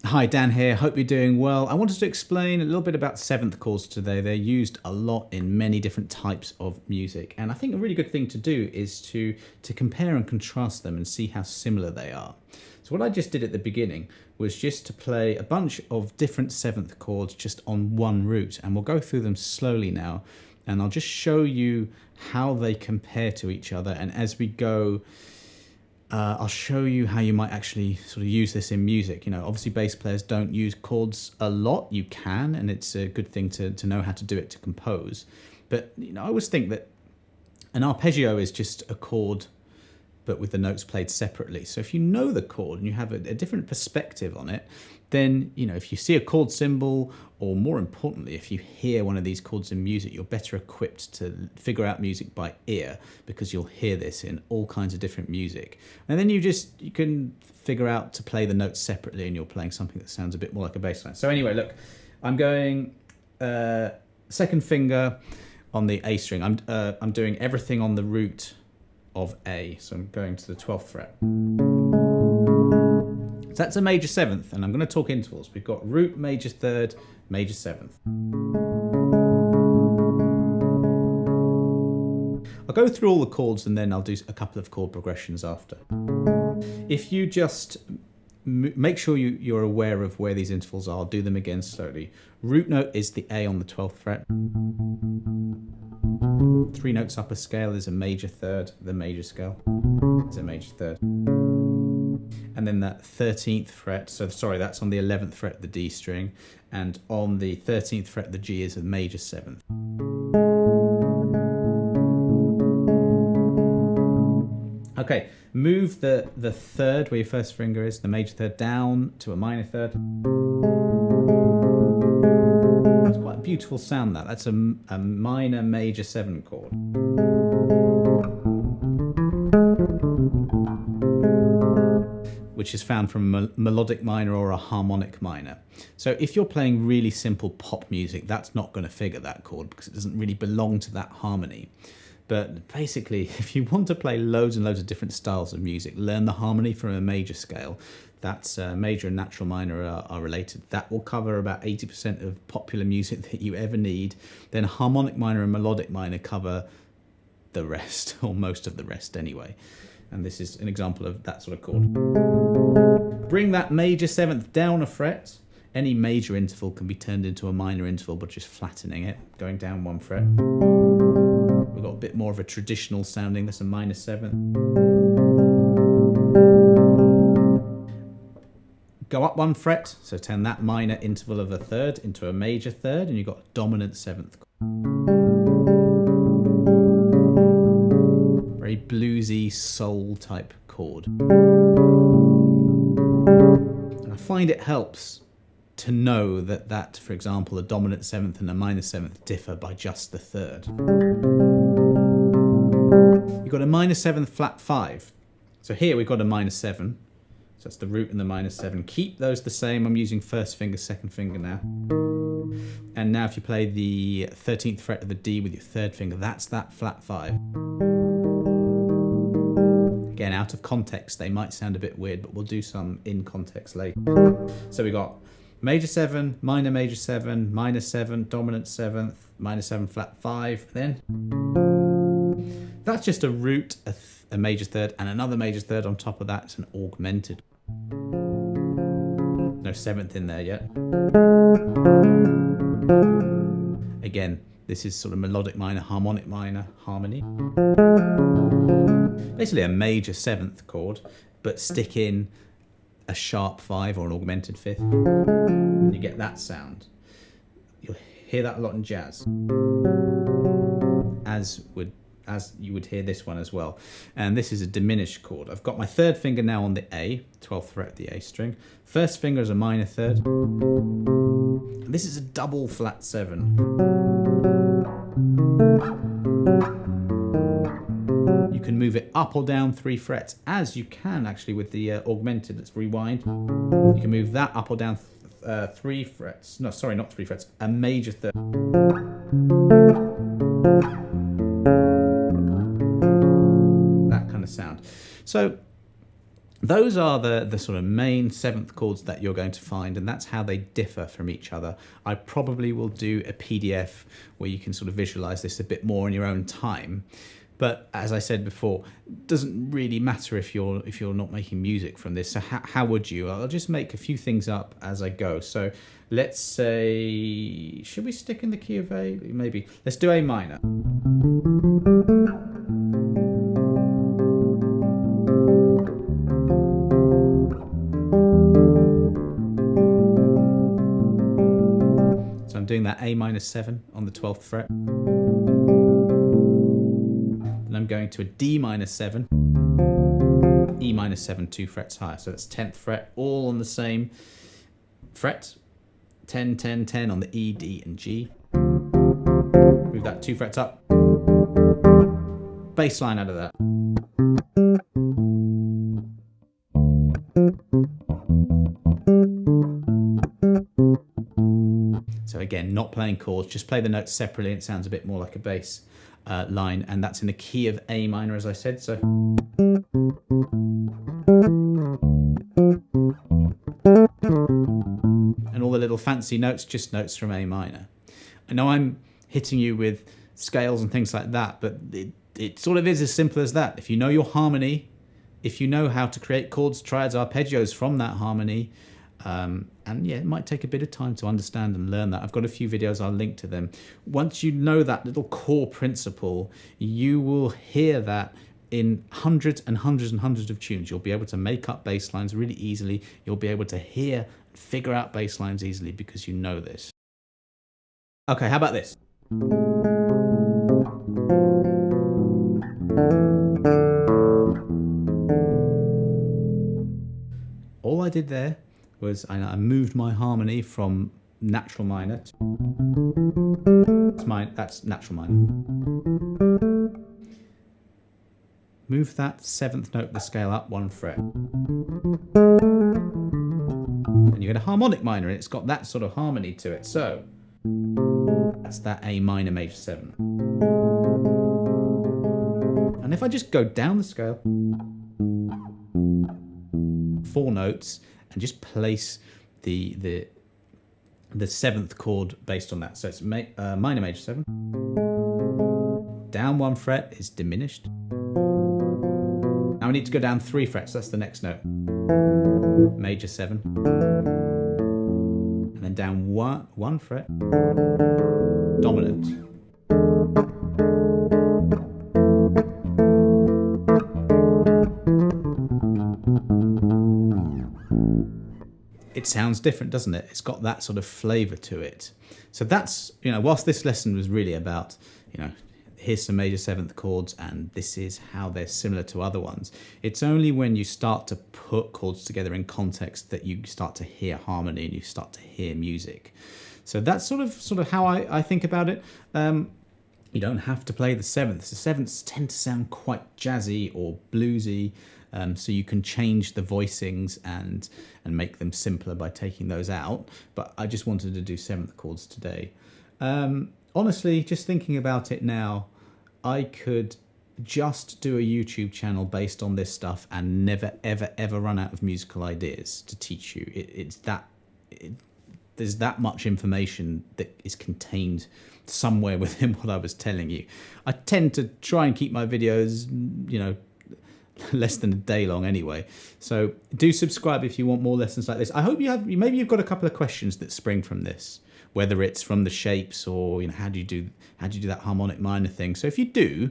Hi, Dan here. Hope you're doing well. I wanted to explain a little bit about seventh chords today. They're used a lot in many different types of music, and I think a really good thing to do is to compare and contrast them and see how similar they are. So what I just did at the beginning was just to play a bunch of different seventh chords just on one root, and we'll go through them slowly now, and I'll just show you how they compare to each other, and as we go I'll show you how you might actually sort of use this in music. You know, obviously bass players don't use chords a lot. You can, and it's a good thing to know how to do it to compose. But you know, I always think that an arpeggio is just a chord, but with the notes played separately. So if you know the chord and you have a different perspective on it, then, you know, if you see a chord symbol, or more importantly, if you hear one of these chords in music, you're better equipped to figure out music by ear, because you'll hear this in all kinds of different music. And then you can figure out to play the notes separately, and you're playing something that sounds a bit more like a bass line. So anyway, look, I'm going second finger on the A string. I'm doing everything on the root of A. So I'm going to the 12th fret. So that's a major seventh, and I'm going to talk intervals. We've got root, major third, major seventh. I'll go through all the chords and then I'll do a couple of chord progressions after. If you just make sure you're aware of where these intervals are, I'll do them again slowly. Root note is the A on the 12th fret. 3 notes up a scale is a major third. The major scale is a major third. And then that 13th fret, so sorry, that's on the 11th fret, the D string, and on the 13th fret, the G is a major seventh. Okay, move the third, where your first finger is, the major third, down to a minor third. It's quite a beautiful sound, that. That's a minor major 7 chord. Which is found from a melodic minor or a harmonic minor. So if you're playing really simple pop music, that's not going to figure that chord because it doesn't really belong to that harmony. But basically, if you want to play loads and loads of different styles of music, learn the harmony from a major scale. That's major and natural minor are related. That will cover about 80% of popular music that you ever need. Then harmonic minor and melodic minor cover the rest, or most of the rest anyway. And this is an example of that sort of chord. Bring that major seventh down a fret. Any major interval can be turned into a minor interval by just flattening it, going down 1 fret. We've got a bit more of a traditional sounding, that's a minor seventh. Go up 1 fret, so turn that minor interval of a third into a major third, and you've got a dominant seventh. Very bluesy, soul type chord. And I find it helps to know that, for example, a dominant seventh and a minor seventh differ by just the third. You've got a minor 7th flat 5. So here we've got a minor 7. So that's the root and the minor 7. Keep those the same. I'm using first finger, second finger now. And now if you play the 13th fret of the D with your third finger, that's that flat 5. Again, out of context, they might sound a bit weird, but we'll do some in context later. So we got major 7, minor 7, minor 7, dominant 7th, minor 7 flat 5. Then that's just a root, a major third, and another major third on top of that. It's an augmented. No 7th in there yet. Again, this is sort of melodic minor, harmonic minor, harmony. Basically a major 7th chord, but stick in a sharp 5 or an augmented 5th. And you get that sound. You'll hear that a lot in jazz. As you would hear this one as well. And this is a diminished chord. I've got my third finger now on the A, 12th fret of the A string. First finger is a minor third. And this is a double flat 7. You can move it up or down 3 frets, as you can actually with the augmented. Let's rewind. You can move that up or down 3 frets. No, sorry, not 3 frets. A major third. That kind of sound. So those are the sort of main 7th chords that you're going to find, and that's how they differ from each other. I probably will do a PDF where you can sort of visualize this a bit more in your own time. But as I said before, it doesn't really matter if you're not making music from this. So how would you? I'll just make a few things up as I go. So let's say, should we stick in the key of A? Maybe. Let's do A minor. So I'm doing that A minor 7 on the 12th fret. Then I'm going to a D minor 7, E minor 7, 2 frets higher. So that's 10th fret, all on the same fret. 10, 10, 10 on the E, D, and G. Move that 2 frets up. Bass line out of that. So again, not playing chords, just play the notes separately and it sounds a bit more like a bass line, and that's in the key of A minor, as I said. So and all the little fancy notes, just notes from A minor. I know I'm hitting you with scales and things like that, but it sort of is as simple as that. If you know your harmony, if you know how to create chords, triads, arpeggios from that harmony, and yeah, it might take a bit of time to understand and learn that. I've got a few videos, I'll link to them. Once you know that little core principle, you will hear that in hundreds and hundreds and hundreds of tunes. You'll be able to make up bass lines really easily. You'll be able to hear, figure out bass lines easily because you know this. Okay, how about this? All I did there was I moved my harmony from natural minor to that's natural minor. Move that 7th note of the scale up 1 fret. And you get a harmonic minor, and it's got that sort of harmony to it. So that's that A minor major 7. And if I just go down the scale, 4 notes, and just place the 7th chord based on that. So it's minor major 7. Down 1 fret is diminished. Now we need to go down 3 frets. That's the next note. Major 7. And then down 1 fret. Dominant. It sounds different, doesn't it? It's got that sort of flavor to it. So that's, whilst this lesson was really about, here's some major 7th chords and this is how they're similar to other ones. It's only when you start to put chords together in context that you start to hear harmony and you start to hear music. So that's sort of how I think about it. You don't have to play the 7ths. The 7ths tend to sound quite jazzy or bluesy. So you can change the voicings and make them simpler by taking those out. But I just wanted to do 7th chords today. Honestly, just thinking about it now, I could just do a YouTube channel based on this stuff and never, ever, ever run out of musical ideas to teach you. There's that much information that is contained somewhere within what I was telling you. I tend to try and keep my videos, less than a day long anyway. So do subscribe if you want more lessons like this. I hope maybe you've got a couple of questions that spring from this, whether it's from the shapes or how do you do that harmonic minor thing. So if you do,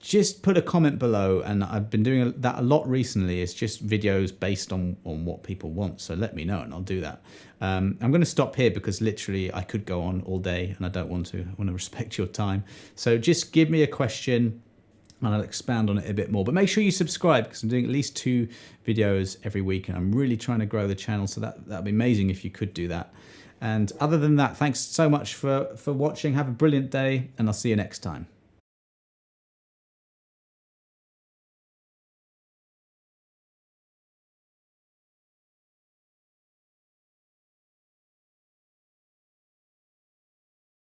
just put a comment below, and I've been doing that a lot recently. It's just videos based on what people want, so let me know and I'll do that. I'm going to stop here because literally I could go on all day and I don't want to. I want to respect your time. So just give me a question and I'll expand on it a bit more. But make sure you subscribe because I'm doing at least 2 videos every week and I'm really trying to grow the channel, so that'd be amazing if you could do that. And other than that, thanks so much for watching. Have a brilliant day and I'll see you next time.